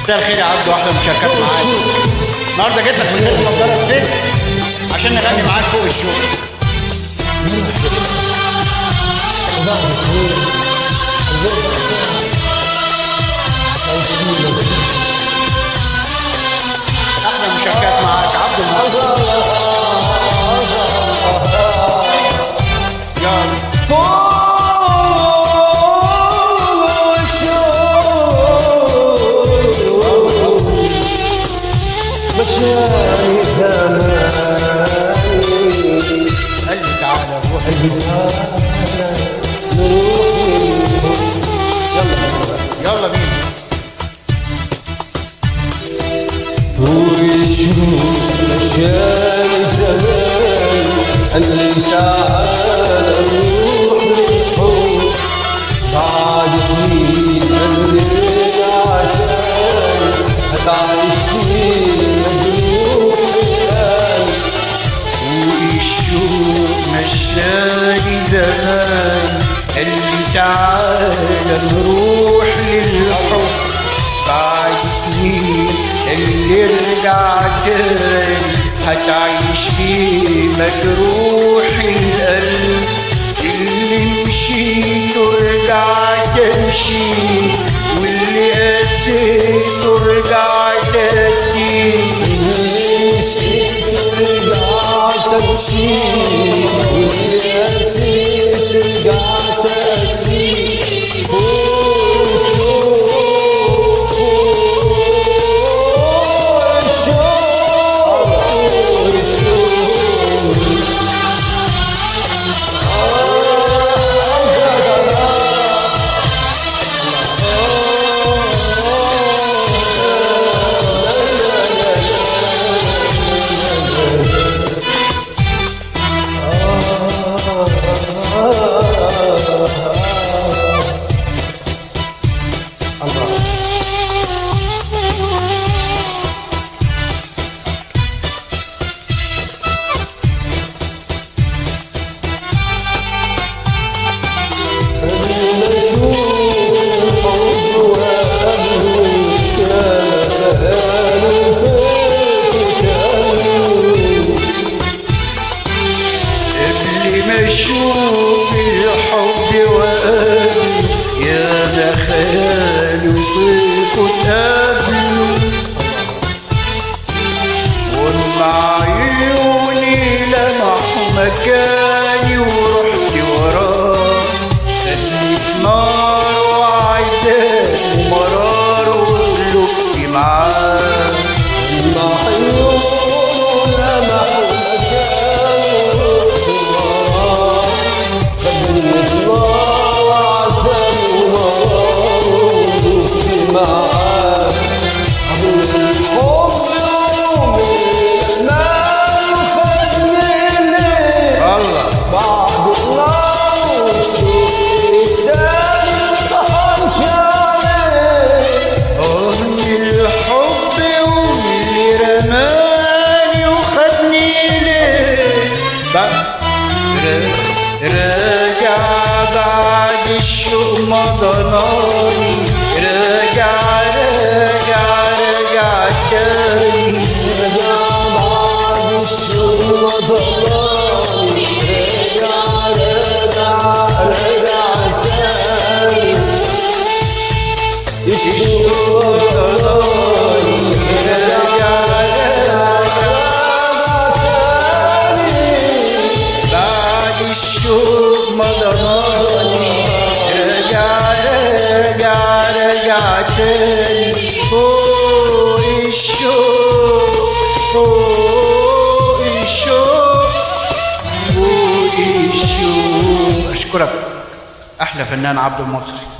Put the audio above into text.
مساء الخير يا عبدو، احلى مشاركات معاك. النهارده جيت لك من غير نضاره السيف عشان نغني معاك فوق الشوق. احلى مشاركات معاك عبدو المصري. مشاني ثماني قلبي تعالى روح يلا بينا. طول الشوق مشاني ثماني اللي تعالى روح للحب بعد سنين اللي عشاني هتعيش فيه مشاني زمان اللي تعالى نروح للحب بعد سنين اللي رجع تاني هتعيش فيه مجروح القلب اللي مشيت ورجع تمشي واللي قسيت ورجع تسيب تمشي واللي قسيت رجعت أسيب مشوق الحب وقابل يا دخل وطيقوا تقابلوا ومع عيوني لمحوا مكاني ورحت وراه خدني في نار وعذاب ومرار وقلوبتي معاه مع عيونه لمحوا راجع بعد الشوق مضناني راجع تاني رجع بعد الشوق مضناني رجع تاني الشوق مضناني رجع الشوق مضناني رجع تاني فوق الشوق اشكرك احلى فنان عبدو المصري.